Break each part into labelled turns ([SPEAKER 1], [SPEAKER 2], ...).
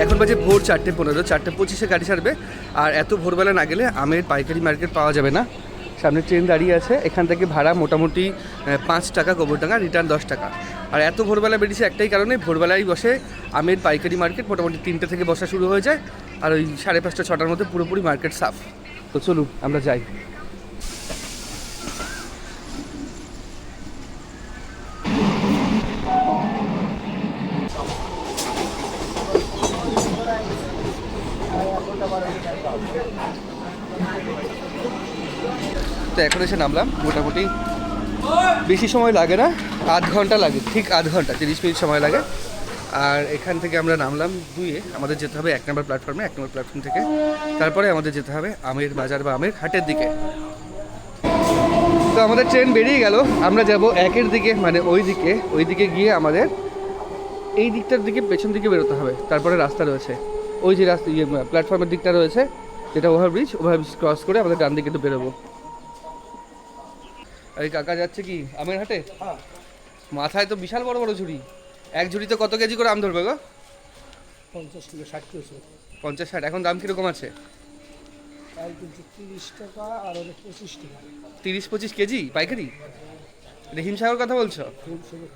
[SPEAKER 1] এখন বাজে ভোর 4:15, 4:25-এ গাড়ি ছাড়বে। আর এত ভোরবেলা না গেলে আমের পাইকারি মার্কেট পাওয়া যাবে না। সামনে ট্রেন দাঁড়িয়ে আছে, এখান থেকে ভাড়া মোটামুটি 5 টাকা গোবরডাঙ্গা, রিটার্ন 10 টাকা। আর এত ভোরবেলা বেরিয়েছে একটাই কারণে, ভোরবেলায় বসে আমের পাইকারি মার্কেট মোটামুটি 3টে থেকে বসা শুরু হয়ে যায়। আর ওই 5:30 6টার মধ্যে পুরোপুরি মার্কেট সাফ। তো চলুন আমরা যাই। তো এখন এসে নামলাম, মোটামুটি বেশি সময় লাগে না, আধ ঘন্টা লাগে, ঠিক আধ ঘন্টা 30 মিনিট সময় লাগে। আর এখান থেকে আমরা নামলাম 2-এ, আমাদের যেতে হবে 1 নম্বর প্ল্যাটফর্মে। 1 নম্বর প্ল্যাটফর্ম থেকে তারপরে আমাদের যেতে হবে আমের বাজার বা আমের হাটের দিকে। তো আমাদের ট্রেন বেরিয়ে গেল, আমরা যাব 1-এর দিকে, মানে ওই দিকে গিয়ে আমাদের এই দিকটার দিকে পেছন দিকে বেরোতে হবে। তারপরে রাস্তা রয়েছে, ওই যে রাস্তা প্ল্যাটফর্মের দিকটা রয়েছে যেটা ওভারব্রিজ ক্রস করে আমাদের ডান দিকে একটু বেরোবো। এই কাকা যাচ্ছে কি আমের হাটে? মাথায় তো বিশাল বড় বড় ঝুড়ি, এক ঝুড়িতে কত কেজি করে আম ধরবে গো?
[SPEAKER 2] 50 কিলো 60 কিলো
[SPEAKER 1] 50-60। এখন দাম কিরকম আছে?
[SPEAKER 2] 30 টাকা আর 25 টাকা।
[SPEAKER 1] 30-25 কেজি পাইকারি? এটা হিমসাগর কথা বলছো?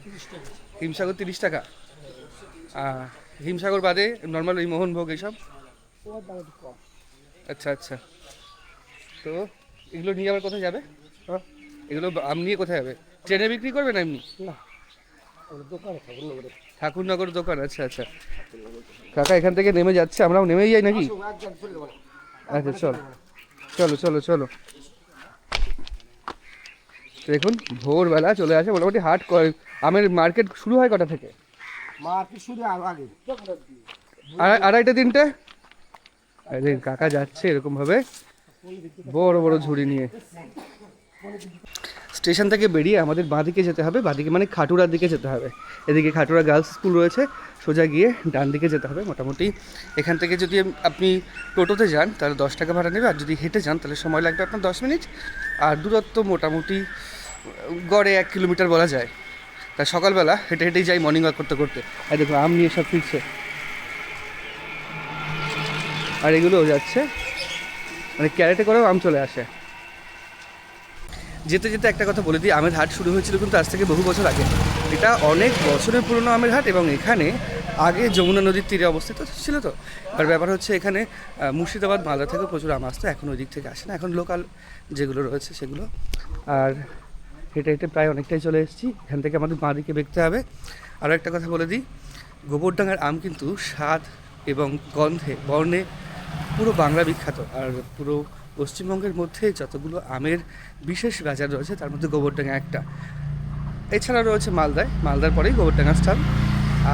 [SPEAKER 2] 30 টাকা।
[SPEAKER 1] হিমসাগর 30 টাকা। হিমসাগর বাদে নর্মাল ওই মোহনভোগ এইসব?
[SPEAKER 2] ওর দাম একটু কম।
[SPEAKER 1] আচ্ছা আচ্ছা। তো এগুলো নিয়ে আবার কোথায় যাবে?
[SPEAKER 2] হ্যাঁ,
[SPEAKER 1] এগুলো আম নিয়ে কোথায় যাবে? ট্রেনে বিক্রি করবে না এমনি?
[SPEAKER 2] না ওর দোকানে ঠাকুরনগরে।
[SPEAKER 1] ঠাকুরনগর দোকান, আচ্ছা আচ্ছা। কাকা এখান থেকে নেমে যাচ্ছে, আমরাও নেমেই যাই নাকি? আচ্ছা চলো চলো চলো চলো। দেখুন ভোরবেলা চলে আসে, মোটামুটি হাট আমের মার্কেট শুরু হয় কটা থেকে?
[SPEAKER 2] মার্কেট শুরু আরো আগে
[SPEAKER 1] 2:30 3টে। কাকা যাচ্ছে এরকম ভাবে বড় বড় ঝুড়ি নিয়ে। স্টেশন থেকে বেরিয়ে আমাদের বাঁদিকে যেতে হবে, বাঁদিকে মানে খাটুরার দিকে যেতে হবে। এদিকে খাটুরা গার্লস স্কুল রয়েছে, সোজা গিয়ে ডান দিকে যেতে হবে। মোটামুটি এখান থেকে যদি আপনি টোটোতে যান তাহলে 10 টাকা ভাড়া নেবে, আর যদি হেঁটে যান তাহলে সময় লাগবে আপনার 10 মিনিট। আর দূরত্ব মোটামুটি গড়ে 1 কিলোমিটার বলা যায়। তাই সকালবেলা হেঁটে হেঁটেই যাই মর্নিং ওয়াক করতে করতে। আর দেখো আম নিয়ে সব ফিরছে, আর এগুলোও যাচ্ছে, মানে ক্যারেটে করেও আম চলে আসে। যেতে যেতে একটা কথা বলে দিই, আমের হাট শুরু হয়েছিল কিন্তু আজ থেকে বহু বছর আগে। এটা অনেক বছরের পুরনো আমের হাট, এবং এখানে আগে যমুনা নদীর তীরে অবস্থিত ছিল। তো আর ব্যাপার হচ্ছে এখানে মুর্শিদাবাদ মালদা থেকে প্রচুর আম আসতো, এখন ওই দিক থেকে আসে না, এখন লোকাল যেগুলো রয়েছে সেগুলো। আর হেঁটে হেঁটে প্রায় অনেকটাই চলে এসেছি, এখান থেকে আমাদের বাঁ দিকে দেখতে হবে। আরও একটা কথা বলে দিই, গোবরডাঙ্গার আম কিন্তু স্বাদ এবং গন্ধে বর্ণে পুরো বাংলা বিখ্যাত। আর পুরো পশ্চিমবঙ্গের মধ্যে যতগুলো আমের বিশেষ বাজার রয়েছে তার মধ্যে গোবরডাঙ্গা একটা। এছাড়া রয়েছে মালদার পরেই গোবরডাঙ্গা স্থান।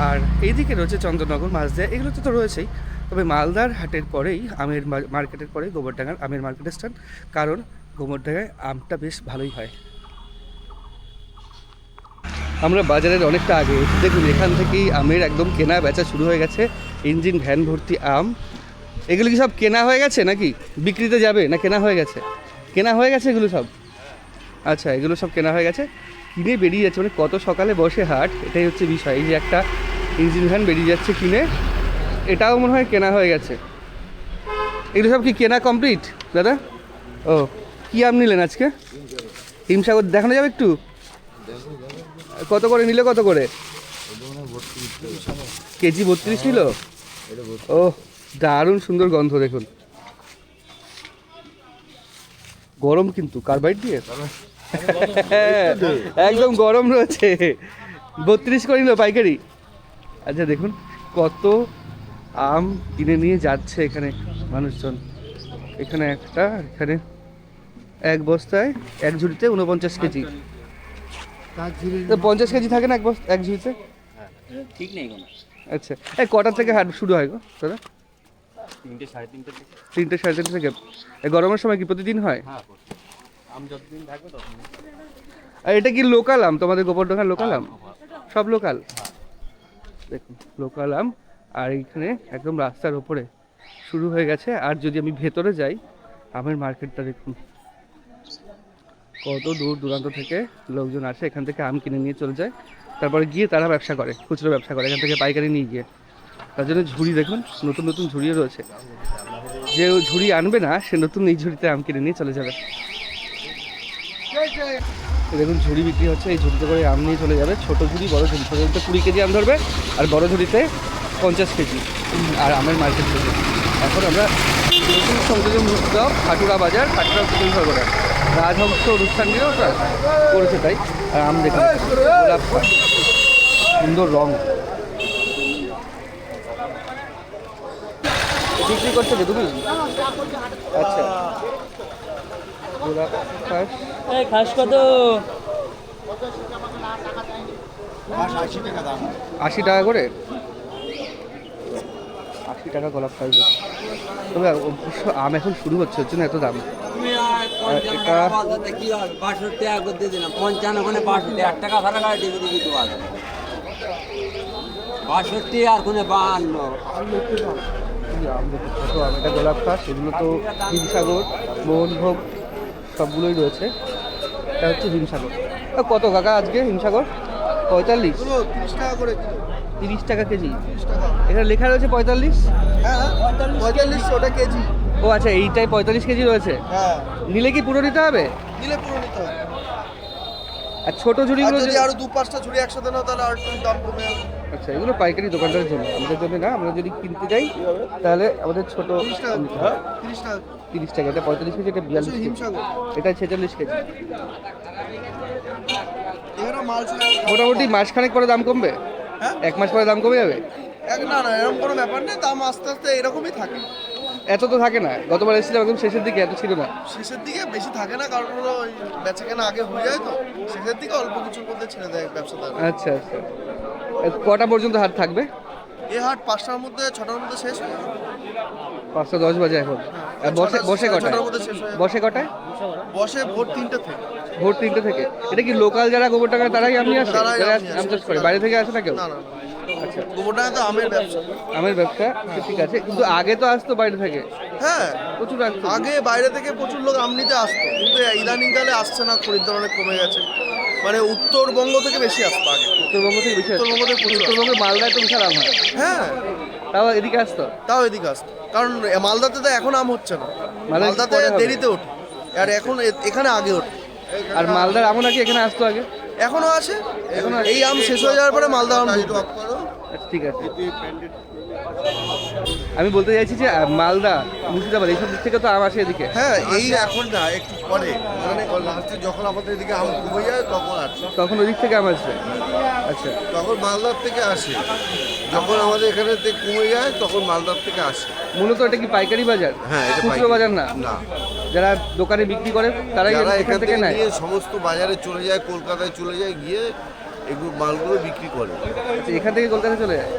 [SPEAKER 1] আর এইদিকে রয়েছে চন্দ্রনগর, মাঝদিয়া, এগুলো তো রয়েছেই। তবে মালদার হাটের পরেই আমের মার্কেটের পরেই গোবরডাঙ্গার আমের মার্কেটের স্থান, কারণ গোবরডাঙ্গায় আমটা বেশ ভালোই হয়। আমরা বাজারের অনেকটা আগে, দেখুন এখান থেকেই আমের একদম কেনা বেচা শুরু হয়ে গেছে। ইঞ্জিন ভ্যান ভর্তি আম। এগুলো কি সব কেনা হয়ে গেছে নাকি বিক্রিতে যাবে, না কেনা হয়ে গেছে? কেনা হয়ে গেছে এগুলো সব। আচ্ছা, এগুলো সব কেনা হয়ে গেছে, কিনে বেরিয়ে যাচ্ছে। মানে কত সকালে বসে হাট, এটাই হচ্ছে বিষয়। এই যে একটা ইঞ্জিন ভ্যান বেরিয়ে যাচ্ছে কিনে, এটাও মনে হয় কেনা হয়ে গেছে। এগুলো সব কি কেনা কমপ্লিট দাদা? ও, কী আম নিলেন আজকে? হিমসাগর দেখানো যাবে একটু? কত করে নিলে, কত করে কেজি? 32 নিল। ও দারুণ সুন্দর গন্ধ, দেখুন। গরম কিন্তু কার্বাইড দিয়ে একদম গরম রয়েছে। 32 করে নিল পাইকারি। আচ্ছা দেখুন কত আম কিনে নিয়ে যাচ্ছে এখানে মানুষজন। এখানে একটা, এখানে এক বস্তায় এক ঝুড়িতে 49 কেজি। 50 কেজি থাকে না এক ঝুড়িতে?
[SPEAKER 3] ঠিক নেই কোনো।
[SPEAKER 1] আচ্ছা, এই কটার থেকে হাট শুরু হয় গো দাদা?
[SPEAKER 3] 3টে 3:30 থেকে।
[SPEAKER 1] 3টে 3:30 থেকে। এই গরমের সময় কি প্রতিদিন হয়?
[SPEAKER 3] হ্যাঁ, আম যতদিন থাকবে ততদিন।
[SPEAKER 1] আর এটা কি লোকাল আম তোমাদের গোবরডাঙ্গার? লোকাল আম সব লোকাল, দেখুন লোকাল আম। আর এইখানে একদম রাস্তার ওপরে শুরু হয়ে গেছে। আর যদি আমি ভেতরে যাই, আমের মার্কেটটা দেখুন, কত দূর দূরান্ত থেকে লোকজন আসে, এখান থেকে আম কিনে নিয়ে চলে যায়, তারপরে গিয়ে তারা ব্যবসা করে, খুচরো ব্যবসা করে, এখান থেকে পাইকারি নিয়ে গিয়ে। তার জন্য ঝুড়ি দেখুন, নতুন নতুন ঝুড়িও রয়েছে। যে ঝুড়ি আনবে না সে নতুন এই ঝুড়িতে আম কিনে নিয়ে চলে যাবে। দেখুন ঝুড়ি বিক্রি হচ্ছে, এই ঝুড়িতে করে আম নিয়ে চলে যাবে। ছোটো ঝুড়ি, বড় ঝুড়ি। ছোটো ঝুড়িতে 20 কেজি আম ধরবে, আর বড় ঝুড়িতে 50 কেজি। আর আমের মার্কেট থেকে এখন আমরা নতুন সংযোজন মুর্শিদাবাদ খাটুরা বাজার, খাটুরা কুকিং সরবরাহ রাজহংস অনুষ্ঠানটিও করেছে তাই। আর আম দেখুন গোলাপ পাড়, সুন্দর রং বিক্রি করছে তো তুমি? আচ্ছা, গোলাপ খাস
[SPEAKER 3] খাস কত?
[SPEAKER 1] 80 টাকা করে, 80 টাকা গোলাপ খাস। তবে অবশ্য আম এখন শুরু হচ্ছে, হচ্ছে না এত দাম। এটা
[SPEAKER 4] 65 টাকা করে দিয়ে দিলাম, 55 ওখানে 65, 1 টাকা ভাড়া গাড়ি দিয়ে দিবি তো আগে 62 আর কোনে 52।
[SPEAKER 1] আম দেখুন ছোট আম, এটা গোলাপ খাস। এগুলো তো হিমসাগর, মোহনভোগ সবগুলোই রয়েছে। এটা হচ্ছে হিমসাগর। কত কাকা আজকে হিমসাগর? 45,
[SPEAKER 2] 30 টাকা করে কিলো।
[SPEAKER 1] 30 টাকা কেজি।
[SPEAKER 2] 30 টাকা।
[SPEAKER 1] এখানে লেখা রয়েছে 45।
[SPEAKER 2] হ্যাঁ 45 ওটা কেজি।
[SPEAKER 1] ও আচ্ছা, এইটাই 45 কেজি রয়েছে।
[SPEAKER 2] হ্যাঁ
[SPEAKER 1] নিলে কি পুরো নিতে হবে?
[SPEAKER 2] নিলে পুরো নিতে হবে।
[SPEAKER 1] আর ছোট
[SPEAKER 2] আর
[SPEAKER 1] ঝুড়িগুলো
[SPEAKER 2] যদি আরো 2-5টা ঝুড়ি একসাথে নাও তাহলে আর একটু দাম কমে যাবে।
[SPEAKER 1] আচ্ছা, এগুলো পাইকারি দোকানদারের জন্য, আমাদের জন্য না। আমরা যদি কিনতে যাই তাহলে আমাদের ছোট
[SPEAKER 2] 30 টাকা।
[SPEAKER 1] হ্যাঁ
[SPEAKER 2] 30 টাকা।
[SPEAKER 1] 30 টাকা। এটা 45 কেজি, এটা 42 কেজি,
[SPEAKER 2] হিমসাগর।
[SPEAKER 1] এটা 46 কেজি।
[SPEAKER 2] এখানে মাল ছিল।
[SPEAKER 1] মোটামুটি মাসখানেক পরে দাম কমবে,
[SPEAKER 2] হ্যাঁ
[SPEAKER 1] 1 মাস পরে দাম কমে যাবে।
[SPEAKER 2] না না এরকম কোনো ব্যাপার নেই, দাম আস্তে আস্তে এরকমই থাকে।
[SPEAKER 1] এত তো থাকে না, গতবার এসেছিলাম একদম শেষের দিকে, এত ছিল না।
[SPEAKER 2] শেষের দিকে বেশি থাকে না, কারণ হলো ওই বেচা কেনা আগে হয়ে যায় তো। শেষের দিকে অল্প কিছুর মধ্যে ছেড়ে দেয় ব্যবসাদার।
[SPEAKER 1] আচ্ছা আচ্ছা, কটা পর্যন্ত হাট থাকবে?
[SPEAKER 2] এই হাট 5টার মধ্যে 6টার মধ্যে শেষ হয়ে যাবে।
[SPEAKER 1] 5:10 বাজে এখন। আর বসে বসে কটায়?
[SPEAKER 2] 6টার মধ্যে শেষ হয়ে যাবে।
[SPEAKER 1] বসে কটায়?
[SPEAKER 2] বসে ভোর 3টা থেকে।
[SPEAKER 1] ভোর 3টে থেকে। এটা কি লোকাল যারা গোবরডাঙ্গা তারাই আপনি আসে?
[SPEAKER 2] তারাই
[SPEAKER 1] যারা
[SPEAKER 2] আম নিয়ে আসে।
[SPEAKER 1] আম চাষ করে, বাইরে থেকে আসে না কেউ?
[SPEAKER 2] না না
[SPEAKER 1] আচ্ছা,
[SPEAKER 2] গোবরডাঙ্গা তো আমের ব্যবসা।
[SPEAKER 1] আমের ব্যবসা ঠিক আছে, কিন্তু আগে তো আসতো বাইরে থেকে,
[SPEAKER 2] হ্যাঁ
[SPEAKER 1] প্রচুর আসতো।
[SPEAKER 2] আগে বাইরে থেকে প্রচুর লোক আম নিতে আসতো, কিন্তু ইদানিং কালে আসছে না, খরিদ্দার অনেক কমে গেছে। মানে উত্তরবঙ্গ থেকে বেশি আসতো আগে।
[SPEAKER 1] উত্তরবঙ্গ থেকে বেশি আসতো।
[SPEAKER 2] উত্তরবঙ্গ থেকে প্রচুর আসতো।
[SPEAKER 1] উত্তরবঙ্গে মালদায় তো বিশাল আম হয়,
[SPEAKER 2] হ্যাঁ
[SPEAKER 1] তাও এদিকে আসতো।
[SPEAKER 2] তাও এদিকে আসতো, কারণ মালদাতে তো এখন আম হচ্ছে না।
[SPEAKER 1] মালদায়
[SPEAKER 2] মালদাতে
[SPEAKER 1] পরে হবে।
[SPEAKER 2] দেরিতে ওঠে, আর এখন এখানে আগে ওঠে।
[SPEAKER 1] আর মালদার আমও নাকি এখানে আসতো আগে?
[SPEAKER 2] এখনো আছে।
[SPEAKER 1] এখনো আছে।
[SPEAKER 2] এই আম শেষ হয়ে যাওয়ার পরে মালদা আম ঢুকবে।
[SPEAKER 1] আচ্ছা, ঠিক আছে। আমি বলতে চাইছি যে মালদা, মুর্শিদাবাদ এইসব দিক থেকে তো আম আসে এদিকে।
[SPEAKER 2] হ্যাঁ
[SPEAKER 5] এই এখন না, একটু পরে মানে লাস্টে যখন আমাদের এদিকে আম কমে যায় তখন আসে,
[SPEAKER 1] তখন ওদিক থেকে আম আসবে। আচ্ছা,
[SPEAKER 5] তখন মালদার থেকে আসে। যখন আমাদের এখানে কমে যায় তখন মালদার থেকে আসে।
[SPEAKER 1] মূলত এটা কি পাইকারি বাজার?
[SPEAKER 5] হ্যাঁ, এটা
[SPEAKER 1] খুচরো
[SPEAKER 5] পাইকারি।
[SPEAKER 1] বাজার না?
[SPEAKER 5] না,
[SPEAKER 1] যারা দোকানে বিক্রি করে তারাই
[SPEAKER 5] যারা
[SPEAKER 1] এখান থেকে নেয়?
[SPEAKER 5] নিয়ে সমস্ত বাজারে চলে যায়, কলকাতায় চলে যায়, গিয়ে এগুলো মালগুলো বিক্রি করে।
[SPEAKER 1] আচ্ছা, এখান থেকে কলকাতা চলে যায়?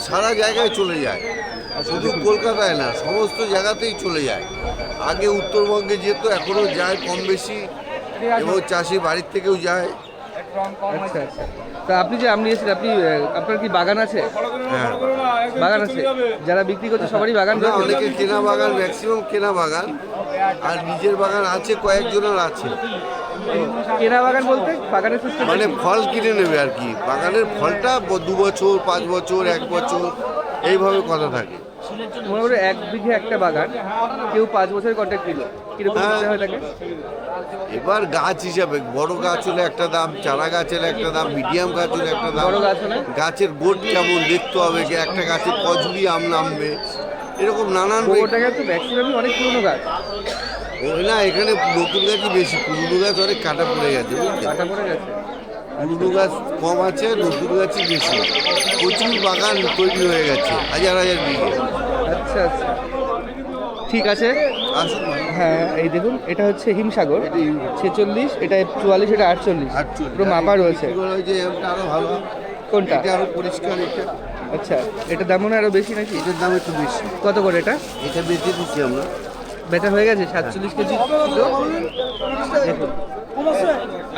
[SPEAKER 5] সারা জায়গায় চলে যায়, শুধু কলকাতায় না, সমস্ত জায়গাতেই চলে যায়। আগে উত্তরবঙ্গে যেত, এখনও যায় কম বেশি, এবং চাষি বাড়ির থেকেও যায়।
[SPEAKER 1] আচ্ছা আচ্ছা। তা আপনি যে আম নিয়েছেন, আপনি আপনার কি বাগান আছে?
[SPEAKER 5] হ্যাঁ,
[SPEAKER 1] বাগান আছে? যারা বিক্রি করছে সবারই বাগান
[SPEAKER 5] না,
[SPEAKER 1] রয়েছে?
[SPEAKER 5] অনেকে কেনা বাগান, ম্যাক্সিমাম কেনা বাগান, আর নিজের বাগান আছে, কয়েকজনের আছে।
[SPEAKER 1] কেনা বাগান বলতে বাগানের সিস্টেম
[SPEAKER 5] মানে ফল কিনে নেবে আর কি, বাগানের ফলটা 2 বছর, 5 বছর, 1 বছর এইভাবে কথা থাকে।
[SPEAKER 1] মোটামুটি 1 বিঘে একটা বাগান, কেউ 5 বছরের কন্ট্রাক্ট দিল, কিরকম
[SPEAKER 5] হ্যাঁ।
[SPEAKER 1] দিতে হয় তাকে?
[SPEAKER 5] এবার গাছ হিসাবে বড় গাছ হলে একটা দাম, চারা গাছ হলে একটা দাম, মিডিয়াম গাছ হলে একটা দাম।
[SPEAKER 1] বড় গাছ হলে?
[SPEAKER 5] গাছের গোট কেমন দেখতে হবে, যে একটা গাছে কজুরি আম নামবে, এরকম নানান।
[SPEAKER 1] গোবরডাঙ্গা তো ম্যাক্সিমামই অনেক পুরনো গাছ,
[SPEAKER 5] ওই না, এখানে নতুন গাছই বেশি, পুরনো গাছ অনেক কাটা পড়ে গেছে, বুঝলি?
[SPEAKER 1] কাটা পড়ে গেছে।
[SPEAKER 5] পুরনো গাছ কম আছে, নতুন গাছই বেশি। প্রচুর বাগান তৈরি হয়ে গেছে, হাজার হাজার বিঘে।
[SPEAKER 1] আচ্ছা আচ্ছা, ঠিক আছে।
[SPEAKER 5] আসুন।
[SPEAKER 1] হ্যাঁ, এই দেখুন, এটা হচ্ছে হিমসাগর, 46, এটা 44, এটা 48, পুরো মাপা রয়েছে।
[SPEAKER 5] যে আমটা আরো ভালো,
[SPEAKER 1] কোনটা?
[SPEAKER 5] এটা আরো পরিষ্কার। এটা
[SPEAKER 1] আচ্ছা, এটা দাম মনে হয় আরো বেশি নাকি?
[SPEAKER 5] এটার দাম একটু বেশি।
[SPEAKER 1] কত করে এটা?
[SPEAKER 5] এটা বেঁচে দিচ্ছি আমরা।
[SPEAKER 1] বেচা হয়ে গেছে 47 কেজি কিলো। দেখুন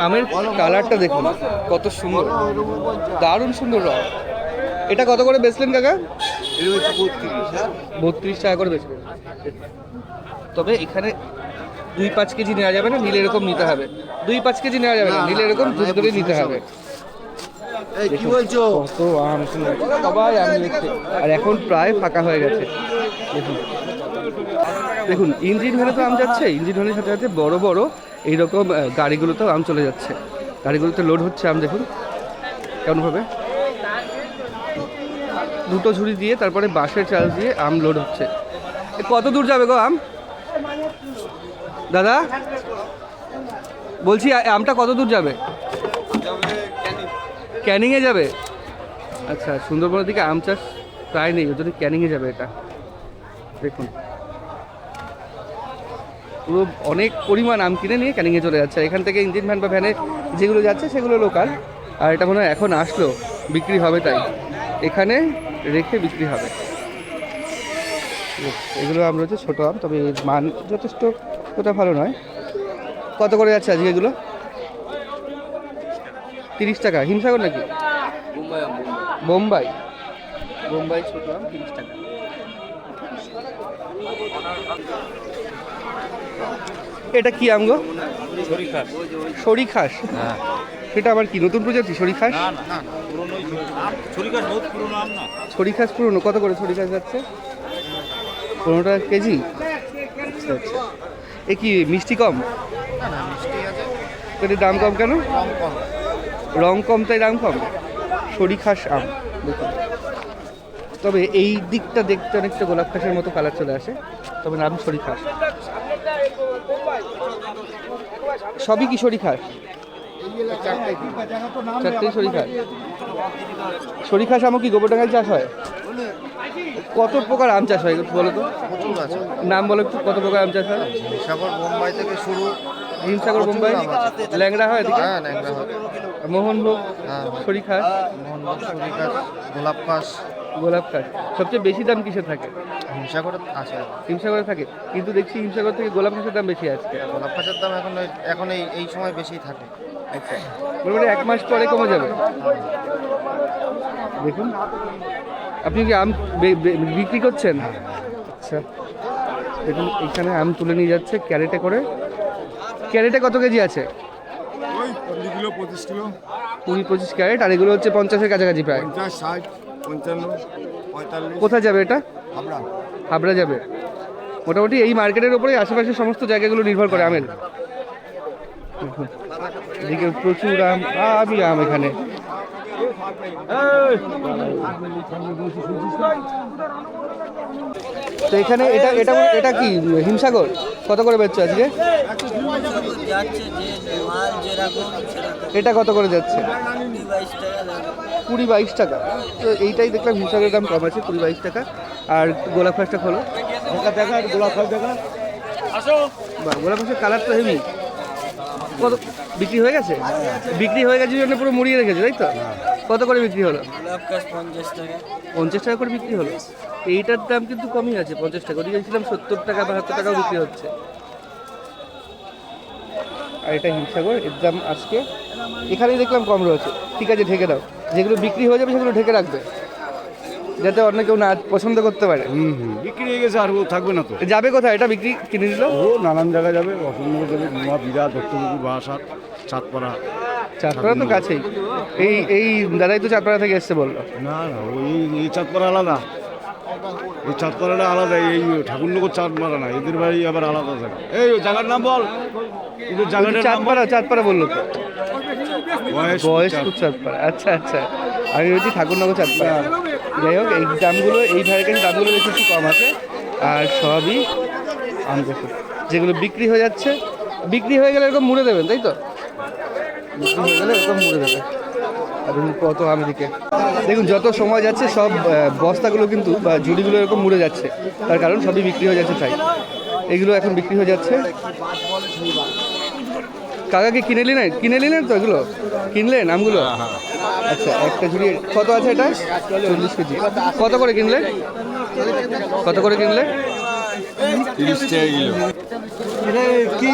[SPEAKER 1] আমের কালারটা দেখুন কত সুন্দর, দারুণ সুন্দর রং। এটা কত করে বেচলেন কাকা?
[SPEAKER 5] এটা হচ্ছে 32, হ্যাঁ?
[SPEAKER 1] 32 টাকা করে বেচলেন। তবে এখানে 2-5 কেজি নেওয়া যাবে না, নিলে এরকম নিতে হবে। 2-5 কেজি নেওয়া যাবে না,
[SPEAKER 5] না,
[SPEAKER 1] নিলে এরকম
[SPEAKER 5] না,
[SPEAKER 1] ধরে ধরে নিতে
[SPEAKER 5] না,
[SPEAKER 1] হবে।
[SPEAKER 5] কি বলছো?
[SPEAKER 1] কত আম এখানে আছে। সবাই আম নিচ্ছে আর এখন প্রায় ফাঁকা হয়ে গেছে। দেখুন দেখুন ইঞ্জিন ভ্যানে তো আম যাচ্ছে, ইঞ্জিন ভ্যানের সাথে সাথে বড় বড় এইরকম গাড়িগুলোতেও আম চলে যাচ্ছে, গাড়িগুলোতে লোড হচ্ছে আম। দেখুন কেমনভাবে দুটো ঝুড়ি দিয়ে তারপরে বাঁশের চাল দিয়ে আম লোড হচ্ছে। কত দূর যাবে গো আম দাদা? বলছি আমটা কত দূর যাবে? ক্যানিংয়ে যাবে। আচ্ছা, সুন্দরবনের দিকে আম চাষ প্রায় নেই, ওই জন্য ক্যানিংয়ে যাবে এটা। দেখুন পুরো অনেক পরিমাণ আম কিনে নিয়ে ক্যানিংয়ে চলে যাচ্ছে। এখান থেকে ইঞ্জিন ভ্যান বা ভ্যানে যেগুলো যাচ্ছে সেগুলো লোকাল, আর এটা মনে হয় এখন আসলো বিক্রি হবে, তাই এখানে রেখে বিক্রি হবে। এগুলো আম রয়েছে ছোটো আম, তবে এর মান যথেষ্ট ওটা ভালো নয়। কত করে যাচ্ছে আজকে এগুলো? 30 টাকা। হিমসাগর নাকি? বোম্বাই বোম্বাই ছোটো আম 30 টাকা। এটা কি আম গো? সরিখাস। সেটা আবার কি নতুন প্রজাতি সরিখাস? সরিখাস পুরনো। কত করে সরিখাস যাচ্ছে? 15 টাকা কেজি। আচ্ছা আচ্ছা। এ কি মিষ্টি কম? এটার দাম কম কেন? রং কম তাই দাম কম। সরিখাস আম দেখুন, তবে এই দিকটা দেখতে অনেকটা গোলাপ খাসের মতো কালার চলে আসে, তবে নাম সরিখাস। সবই কি সরিখাস? চারটেই সরিখাস। সরিখাস আমও কি গোবরডাঙ্গায় চাষ হয়? কত প্রকার আম চাষ হয় একটু বলো তো? নাম বলো একটু, কত প্রকার আম চাষ হয়?
[SPEAKER 2] হিমসাগর বোম্বাই থেকে শুরু।
[SPEAKER 1] হিমসাগর বোম্বাই, ল্যাংড়া হয় এদিকে,
[SPEAKER 2] হ্যাঁ ন্যাংরা হবে,
[SPEAKER 1] মোহনভোগ, সরিখাস,
[SPEAKER 2] মোহনবাগ, সরিকাস, গোলাপ খাস।
[SPEAKER 1] গোলাপ খাস। সবচেয়ে বেশি দাম কিসে থাকে?
[SPEAKER 2] হিমসাগর আছে।
[SPEAKER 1] হিমসাগরে থাকে, কিন্তু দেখছি হিমসাগর থেকে গোলাপ খাসের দাম বেশি আজকে।
[SPEAKER 2] গোলাপ খাসের দাম এখন এই সময় বেশি থাকে।
[SPEAKER 1] আচ্ছা, মোটামুটি 1 মাস পরে কমে যাবে। দেখুন আপনি কি আম বিক্রি করছেন? আচ্ছা, দেখুন এখানে আম তুলে নিয়ে যাচ্ছে ক্যারেটে করে। ক্যারেটে কত কেজি আছে?
[SPEAKER 6] 20 কিলো 25 কিলো
[SPEAKER 1] 20-25 ক্যারেট, আর এগুলো হচ্ছে 50-এর কাছাকাছি প্রায়।
[SPEAKER 6] 50 60 55 45।
[SPEAKER 1] কোথায় যাবে এটা?
[SPEAKER 6] আমরা
[SPEAKER 1] হাবড়া যাবে। মোটামুটি এই মার্কেটের উপরে আশেপাশের সমস্ত জায়গাগুলো নির্ভর করে আমের। দেখুন, এদিকে প্রচুর আম, আমি আম এখানে। তো এখানে এটা এটা এটা কি হিমসাগর? কত করে বেচছো আজকে? এটা কত করে যাচ্ছে? 20-22 টাকা। তো এইটাই দেখলাম হিমসাগরের দাম কম আছে, 20-22 টাকা। আর গোলাপ খাসটা খোলো, দেখা গোলাপ খাস দেখা। বাহ, গোলাপ খাসের কালার তো হেভি। কত বিক্রি হয়ে গেছে? বিক্রি হয়ে গেছে জন্য পুরো মুড়িয়ে রেখেছে, তাই তো? কত করে বিক্রি হলো? 50 টাকা করে বিক্রি হলো। এইটার দাম কিন্তু কমই আছে, 50 টাকা। ওদিকে গেছিলাম 70 টাকা 72 টাকাও বিক্রি হচ্ছে। আর এটা হিমসাগর, এর দাম আজকে এখানেই দেখলাম কম রয়েছে। ঠিক আছে, ঢেকে দাও। যেগুলো বিক্রি হয়ে যাবে সেগুলো ঢেকে রাখবে, যাতে অন্য কেউ না পছন্দ করতে পারে।
[SPEAKER 6] বিক্রি হয়ে গেছে, আর ও থাকবে না তো।
[SPEAKER 1] যাবে কোথায় এটা বিক্রি? কিনে দিল
[SPEAKER 6] ও নানান জায়গায় যাবে, অসম্ভব যাবে, মা বিরাট দত্তপুকুর বাসার চাঁদপাড়া।
[SPEAKER 1] চাঁদপাড়া তো কাছেই। এই দাদাই তো চাঁদপাড়া থেকে এসছে বললো।
[SPEAKER 6] না না, এই চাঁদপাড়া আলাদা, এই চাঁদপাড়াটা আলাদা, এই ঠাকুরনগর চাঁদপাড়া না, এদের বাড়ি আবার আলাদা জায়গা। এই জায়গার নাম বল, এদের জায়গাটার নাম বল।
[SPEAKER 1] চাঁদপাড়া, চাঁদপাড়া বললো তো।
[SPEAKER 6] বয়সপুর
[SPEAKER 1] চাঁদপাড়া। আচ্ছা আচ্ছা, আমি বলছি ঠাকুরনগর চাঁদপাড়া। যাই হোক, এই দামগুলো, এই ভাইয়ের কাছে দামগুলো বেশি একটু কম আছে। আর সবই আম দেখুন, যেগুলো বিক্রি হয়ে যাচ্ছে, বিক্রি হয়ে গেলে এরকম মুড়ে দেবেন, তাই তো? বিক্রি হয়ে গেলে এরকম মুড়ে দেবে। আর কত আম দিকে দেখুন, যত সময় যাচ্ছে সব বস্তাগুলো কিন্তু বা ঝুড়িগুলো এরকম মুড়ে যাচ্ছে, তার কারণ সবই বিক্রি হয়ে যাচ্ছে, তাই এগুলো এখন বিক্রি হয়ে যাচ্ছে। কাকাকে কিনে নিলেন তো? এগুলো কিনলেন আমগুলো? আচ্ছা, একটা ঝুড়ি কত আছে এটা? 40 কেজি। কত করে কিনলেন? কত করে কিনলে?
[SPEAKER 6] 30 টাকা কিলো।
[SPEAKER 1] কি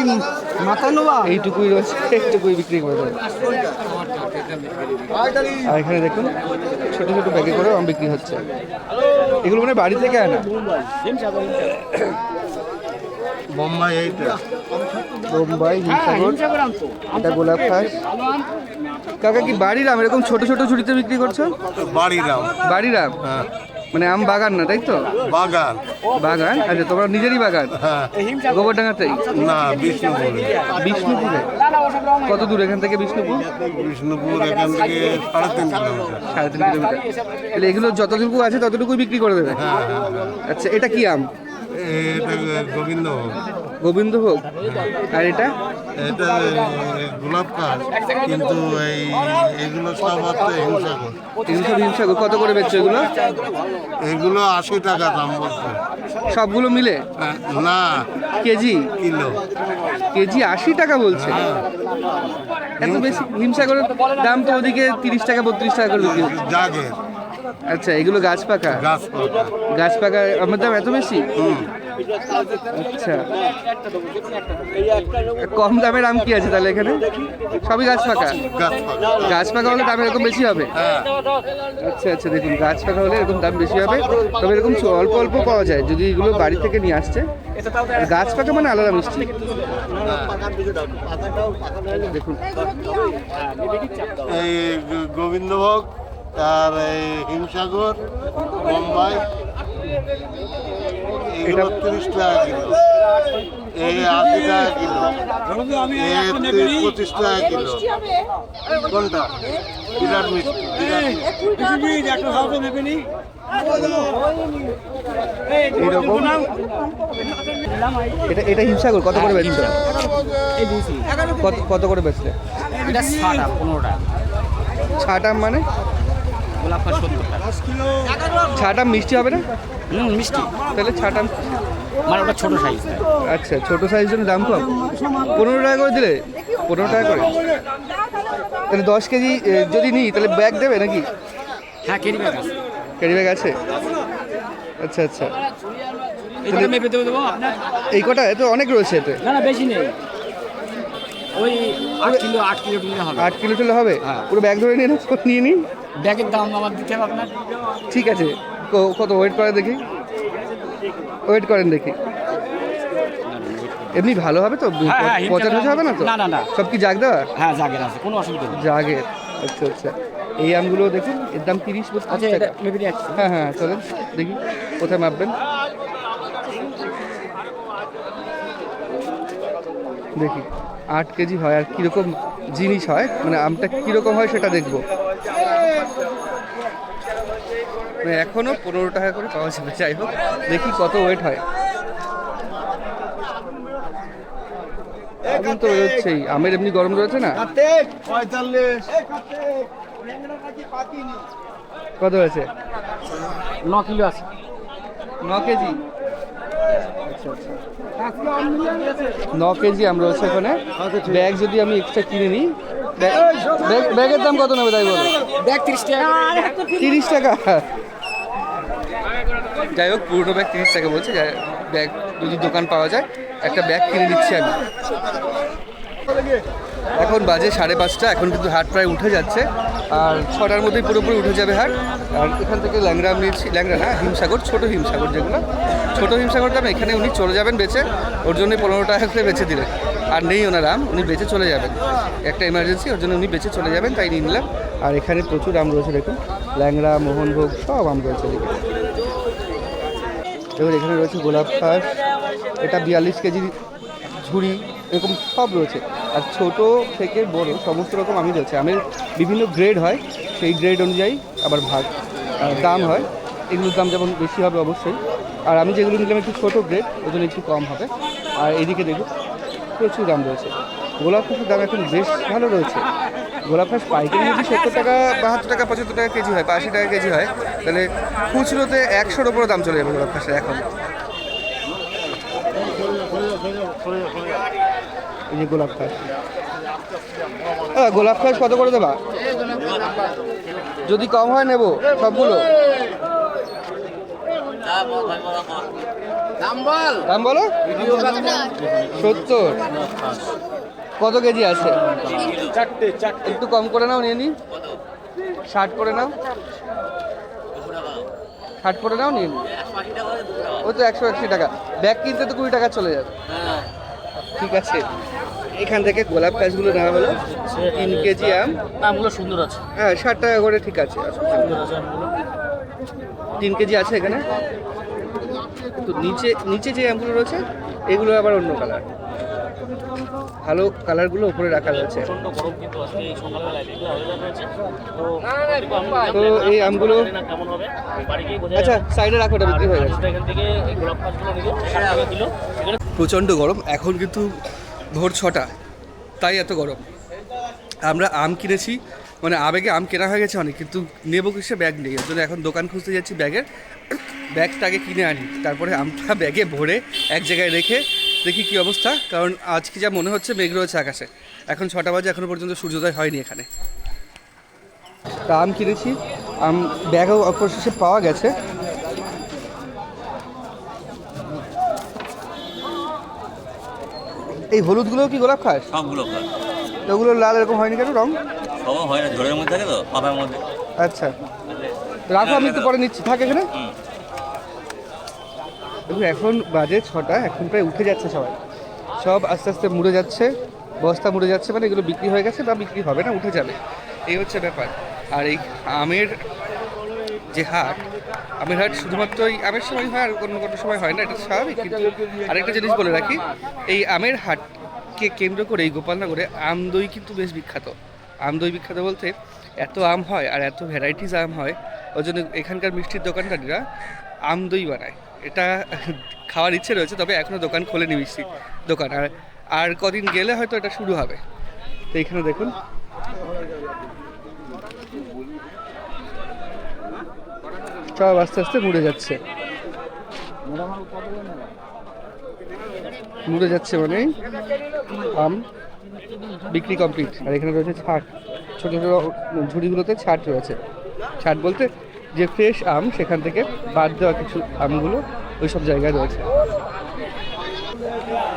[SPEAKER 1] মাথানো এইটুকুই রয়েছে, এইটুকুই বিক্রি করে দেবে। আর এখানে দেখুন ছোট ছোট ব্যাগে করে আম বিক্রি হচ্ছে। এগুলো মানে বাড়ি থেকে আনা।
[SPEAKER 2] বোম্বাই এইটা
[SPEAKER 1] বোম্বাই হিমসাগর, এটা গোলাপ খাস। কাকা কি বাড়ির আম এরকম ছোট ছোট ঝুড়িতে বিক্রি করছো?
[SPEAKER 5] বাড়ির আম,
[SPEAKER 1] বাড়ির আম, মানে আম বাগান না তাই তো?
[SPEAKER 5] বাগান।
[SPEAKER 1] বাগান, আচ্ছা তোমার নিজেরই বাগান?
[SPEAKER 5] হ্যাঁ,
[SPEAKER 1] গোবরডাঙ্গাতেই?
[SPEAKER 5] না বিষ্ণুপুরে।
[SPEAKER 1] বিষ্ণুপুরে? কত দূর এখান থেকে বিষ্ণুপুর?
[SPEAKER 5] বিষ্ণুপুর এখান থেকে 3.5 কিলোমিটার।
[SPEAKER 1] 3.5 কিলোমিটার। তাহলে এগুলো যতটুকু আছে ততটুকুই বিক্রি করে দেবে? আচ্ছা, এটা কি আম?
[SPEAKER 5] এটা গোবিন্দভোগ।
[SPEAKER 1] গোবিন্দভোগ। আর এটা?
[SPEAKER 5] এটা গোলাপ খাস, কিন্তু এগুলো সব হচ্ছে হিমসাগর।
[SPEAKER 1] এগুলো সব হিমসাগর। কত করে বেচছো এগুলো?
[SPEAKER 5] এগুলো 80 টাকা দাম বলছে।
[SPEAKER 1] সবগুলো মিলে?
[SPEAKER 5] না,
[SPEAKER 1] কেজি?
[SPEAKER 5] কিলো।
[SPEAKER 1] কেজি 80 টাকা বলছে? এত বেশি? হিমসাগরের দাম তো ওদিকে 30 টাকা 32 টাকা করে বিক্রি হচ্ছে।
[SPEAKER 5] জাগের
[SPEAKER 1] আচ্ছা, এগুলো গাছ পাকা?
[SPEAKER 5] গাছ পাকা।
[SPEAKER 1] গাছ পাকা আমার দাম এত বেশি? আচ্ছা, কম দামের আম কি আছে তাহলে এখানে? সবই গাছ পাকা?
[SPEAKER 5] গাছ পাকা।
[SPEAKER 1] গাছ পাকা হলে দাম এরকম বেশি হবে? আচ্ছা আচ্ছা, দেখুন গাছ পাকা হলে এরকম দাম বেশি হবে, তবে এরকম অল্প অল্প পাওয়া যায় যদি এগুলো বাড়ি থেকে নিয়ে আসছে। আর গাছ পাকা মানে আলাদা মিষ্টি। দেখুন
[SPEAKER 5] এই গোবিন্দভোগ আর এই হিমসাগর, বোম্বাই, এগুলো 30 টাকা কিলো, এই 80 টাকা কিলো, এই 25 টাকা কিলো। কোনটা? বিরাট মিষ্টি, বিরাট মিষ্টি।
[SPEAKER 1] এইরকম। এটা এটা হিমসাগর কত করে বেচছো? কত কত করে বেচলে?
[SPEAKER 3] এটা 15 টাকা।
[SPEAKER 1] ছাট আম মানে?
[SPEAKER 3] গোলাপ খাস 70 টাকা।
[SPEAKER 1] ছাট আম মিষ্টি হবে না?
[SPEAKER 3] মিষ্টি
[SPEAKER 1] তাহলে ছাট আম
[SPEAKER 3] মানে ওটা ছোট সাইজ।
[SPEAKER 1] আচ্ছা, ছোট সাইজের জন্য দাম কম। 15 টাকা করে দিলে? 15 টাকা করে? তাহলে 10 কেজি যদি নিই তাহলে ব্যাগ দেবে নাকি?
[SPEAKER 3] হ্যাঁ, কেরি ব্যাগ আছে।
[SPEAKER 1] ক্যারি ব্যাগ আছে? আচ্ছা আচ্ছা,
[SPEAKER 3] এটা মেপে দেবো আপনার।
[SPEAKER 1] এই কটা? এত অনেক রয়েছে এতে।
[SPEAKER 3] না না, বেশি নেই, ওই 8 কিলো নিলে হবে।
[SPEAKER 1] 8 কিলো ঠেলে হবে?
[SPEAKER 3] হ্যাঁ।
[SPEAKER 1] পুরো ব্যাগ ধরে নিয়ে নিয়ে নিই।
[SPEAKER 3] ব্যাগের দাম আমার দিতে হবে আপনার।
[SPEAKER 1] ঠিক আছে, কত ওয়েট করে দেখি, ওয়েট করেন দেখি। এমনি ভালো হবে তো?
[SPEAKER 3] হ্যাঁ,
[SPEAKER 1] পচা টচা হবে না তো?
[SPEAKER 3] না, না, না।
[SPEAKER 1] সব কি জাগ দেওয়া?
[SPEAKER 3] হ্যাঁ, জাগের আছে, কোনো অসুবিধা নেই।
[SPEAKER 1] জাগের? আচ্ছা আচ্ছা, এই আমগুলো দেখুন, এর দাম 30-32
[SPEAKER 3] আচ্ছা,
[SPEAKER 1] টাকা।
[SPEAKER 3] এটা মেপে নিয়ে আসছি।
[SPEAKER 1] হ্যাঁ হ্যাঁ, চলেন দেখি কোথায় মাপবেন। দেখি 8 কেজি হয় আর কীরকম জিনিস হয়, মানে আমটা কীরকম হয় সেটা দেখবো। মানে এখনও 15 টাকা করে পাওয়া যাবে। যাই হোক, দেখি কত ওয়েট হয়। এখন তো হচ্ছেই, আমের এমনি গরম রয়েছে না।
[SPEAKER 2] 45।
[SPEAKER 1] কত হয়েছে?
[SPEAKER 3] 9 কিলো আছে।
[SPEAKER 1] 9 কেজি? 9 কেজি আম রয়েছে এখানে। ব্যাগ যদি আমি এক্সট্রা কিনে নিই, ব্যাগের দাম কত নেবে তাই বলো?
[SPEAKER 3] ব্যাগ 30 টাকা।
[SPEAKER 1] 30 টাকা? যাই হোক, পুরোনো ব্যাগ 30 টাকা বলছে। ব্যাগ যদি দোকান পাওয়া যায়, একটা ব্যাগ কিনে নিচ্ছি আমি। এখন বাজে 5:30, এখন কিন্তু হাট প্রায় উঠে যাচ্ছে, আর 6টার মধ্যেই পুরোপুরি উঠে যাবে হাট। আর এখান থেকে ল্যাংড়া আম নিচ্ছি, ল্যাংড়া না, হিমসাগর, ছোটো হিমসাগর যেগুলো, ছোটো হিমসাগর দাম এখানে উনি চলে যাবেন বেচে, ওর জন্য 15 টাকা করে বেচে দিলেন। আর নেই ওনার আম, উনি বেচে চলে যাবেন, একটা এমার্জেন্সি, ওর জন্য উনি বেচে চলে যাবেন, তাই নিয়ে নিলাম। আর এখানে প্রচুর আম রয়েছে দেখুন, ল্যাংড়া, মোহনভোগ, সব আম রয়েছে এদিকে। এবার এখানে রয়েছে গোলাপ খাস, এটা 42 কেজি ঝুড়ি, এরকম সব রয়েছে। আর ছোট থেকে বড় সমস্ত রকম আমই রয়েছে। আমের বিভিন্ন গ্রেড হয়, সেই গ্রেড অনুযায়ী আবার দাম হয়। এগুলোর দাম যেমন বেশি হবে অবশ্যই, আর আমি যেগুলো নিলাম একটু ছোটো গ্রেড, ওই জন্য একটু কম হবে। আর এইদিকে দেখুন প্রচুর দাম রয়েছে। গোলাপ খাসের দাম এখন বেশ ভালো রয়েছে। গোলাপ খাস পাইকারি যদি 70 টাকা, 72 টাকা, 75 টাকা কেজি হয়, 80 টাকা কেজি হয়, তাহলে খুচরোতে 100-র উপরে দাম চলে যাবে গোলাপ খাসের এখন। এই যে গোলাপ খাস, গোলাপ খাস কত করে দেবা? যদি কম হয় নেব সবগুলো। দাম বলো। 70? কত কেজি আছে? একটু কম করে নাও, নিয়ে নিই। 60 করে নাও, 60 করে নাও, নিয়ে নিই। ওই তো 180 টাকা। ব্যাগ কিনতে তো 20 টাকা চলে যাবে। ঠিক আছে, এখান থেকে গোলাপ গাছগুলো নেওয়া হলো 3 কেজি আম।
[SPEAKER 3] আমগুলো সুন্দর আছে,
[SPEAKER 1] হ্যাঁ 60 টাকা করে, ঠিক আছে।
[SPEAKER 3] সুন্দর আছে আমগুলো।
[SPEAKER 1] 3 কেজি আছে এখানে। তো নিচে নিচে যে আমগুলো রয়েছে এগুলো আবার অন্য কালার, ভালো কালারগুলো উপরে রাখা রয়েছে।
[SPEAKER 3] প্রচণ্ড গরম কিন্তু আজকে এই সকালবেলা এগুলো অ্যাভেলেবল রয়েছে।
[SPEAKER 1] তো এই আমগুলো
[SPEAKER 3] কেমন হবে বাড়ি গিয়ে বোঝা
[SPEAKER 1] আচ্ছা সাইডে রাখো, ওটা বিক্রি হয়ে গেছে।
[SPEAKER 3] এখান থেকে এই গোলাপ গাছগুলো নিল 60 টাকা কিলো। এখানে
[SPEAKER 1] প্রচণ্ড গরম, এখন কিন্তু ভোর 6টা, তাই এত গরম। আমরা আম কিনেছি, মানে আবেগে আম কেনা হয়ে গেছে অনেক, কিন্তু নেবো কিসে ব্যাগ নেই, ওই জন্য এখন দোকান খুঁজতে যাচ্ছি ব্যাগটা আগে কিনে আনি, তারপরে আমটা ব্যাগে ভরে এক জায়গায় রেখে দেখি কী অবস্থা। কারণ আজকে যা মনে হচ্ছে মেঘ রয়েছে আকাশে, এখন 6টা বাজে, এখনও পর্যন্ত সূর্যোদয় হয়নি এখানে। তা আম কিনেছি, আম ব্যাগও অবশেষে পাওয়া গেছে। এই হলুদগুলো কি গোলাপ খাস?
[SPEAKER 7] সবগুলো খায়,
[SPEAKER 1] তো ওগুলো লাল এরকম হয়নি কেন রং?
[SPEAKER 7] সব হয় না, ঝোড়ের মধ্যে থাকে তো, পাতার মধ্যে।
[SPEAKER 1] আচ্ছা রাখো, আমি একটু পরে নিচ্ছি, থাকে এখানে। দেখুন এখন বাজে 6টা, এখন প্রায় উঠে যাচ্ছে সবাই, সব আস্তে আস্তে মুড়ে যাচ্ছে, বস্তা মুড়ে যাচ্ছে, মানে এগুলো বিক্রি হয়ে গেছে বা বিক্রি হবে না, উঠে যাবে, এই হচ্ছে ব্যাপার। আর এই আমের যে হাট, আমের হাট শুধুমাত্র এই আমের সময় হয়, আর অন্য কোনো সময় হয় না, এটা স্বাভাবিক। কিন্তু আরেকটা জিনিস বলে রাখি, এই আমের হাটকে কেন্দ্র করে এই গোপালনগরে আম দই কিন্তু বেশ বিখ্যাত। আম দই বিখ্যাত বলতে এত আম হয় আর এত ভ্যারাইটিস আম হয়, ওই জন্য এখানকার মিষ্টির দোকানদাররা আম দই বানায়। এটা খাওয়ার ইচ্ছে রয়েছে, তবে এখনও দোকান খোলেনি মিষ্টির দোকান, আর কদিন গেলে হয়তো এটা শুরু হবে। তো এখানে দেখুন সব আস্তে আস্তে মুড়ে যাচ্ছে, মুড়ে যাচ্ছে মানে আম বিক্রি কমপ্লিট। আর এখানে রয়েছে ছাট, ছোটো ছোটো ঝুড়িগুলোতে ছাট রয়েছে। ছাট বলতে যে ফ্রেশ আম সেখান থেকে বাদ দেওয়া কিছু আমগুলো ওই সব জায়গায় রয়েছে।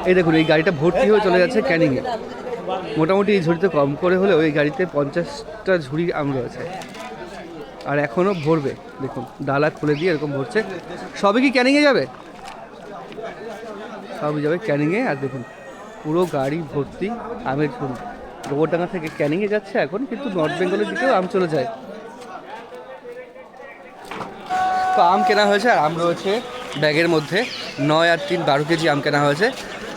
[SPEAKER 1] এই দেখুন এই গাড়িটা ভর্তি হয়ে চলে যাচ্ছে ক্যানিংয়ে। মোটামুটি এই ঝুড়িতে কম করে হলেও এই গাড়িতে 50টা ঝুড়ি আম রয়েছে, আর এখনও ভরবে। দেখুন ডালা খুলে দিয়ে এরকম ভরছে। সবই কি ক্যানিংয়ে যাবে? সবই যাবে ক্যানিংয়ে। আর দেখুন পুরো গাড়ি ভর্তি আমের ঝুড়ি, গোবরডাঙ্গা থেকে ক্যানিংয়ে যাচ্ছে এখন, কিন্তু নর্থ বেঙ্গলের দিকেও আম চলে যায়। তো আম কেনা হয়েছে, আর আম রয়েছে ব্যাগের মধ্যে 9 আর 3 12 কেজি আম কেনা হয়েছে।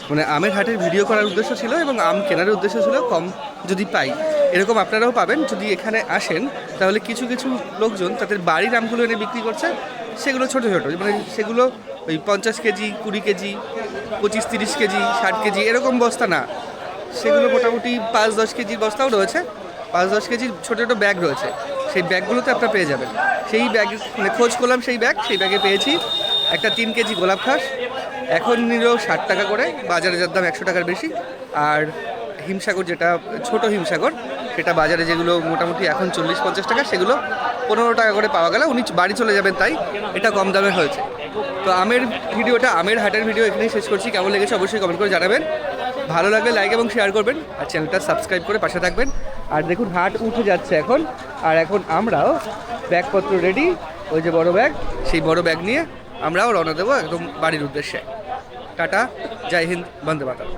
[SPEAKER 1] মানে আমের হাটের ভিডিও করার উদ্দেশ্য ছিল এবং আম কেনার উদ্দেশ্য ছিল কম যদি পাই। এরকম আপনারাও পাবেন যদি এখানে আসেন, তাহলে কিছু কিছু লোকজন তাদের বাড়ির আমগুলো এনে বিক্রি করছে। সেগুলো ছোটো ছোটো, মানে সেগুলো ওই 50 কেজি 20 কেজি 25-30 কেজি 60 কেজি এরকম বস্তা না, সেগুলো মোটামুটি 5-10 কেজির বস্তাও রয়েছে, 5-10 কেজির ছোটো ছোটো ব্যাগ রয়েছে। সেই ব্যাগগুলোতে আপনারা পেয়ে যাবেন। সেই ব্যাগ মানে খোঁজ করলাম, সেই ব্যাগে পেয়েছি একটা 3 কেজি গোলাপ খাস, এখন নিল 60 টাকা করে, বাজারে যার দাম 100 টাকার বেশি। আর হিমসাগর, যেটা ছোট হিমসাগর, সেটা বাজারে যেগুলো মোটামুটি এখন 40-50 টাকা, সেগুলো 15 টাকা করে পাওয়া গেল। উনি বাড়ি চলে যাবেন, তাই এটা কম দামে হয়েছে। তো আমের ভিডিওটা, আমের হাটের ভিডিও এখানেই শেষ করছি। কেমন লেগেছে অবশ্যই কমেন্ট করে জানাবেন। ভালো লাগলে লাইক এবং শেয়ার করবেন, আর চ্যানেলটা সাবস্ক্রাইব করে পাশে থাকবেন। আর দেখুন হাট উঠে যাচ্ছে এখন, আর এখন আমরাও ব্যাগপত্র রেডি, ওই যে বড় ব্যাগ, সেই বড় ব্যাগ নিয়ে আমরাও রওনা দেবো একদম বাড়ির উদ্দেশ্যে। টাটা, জয় হিন্দ, বন্দে মাতরম।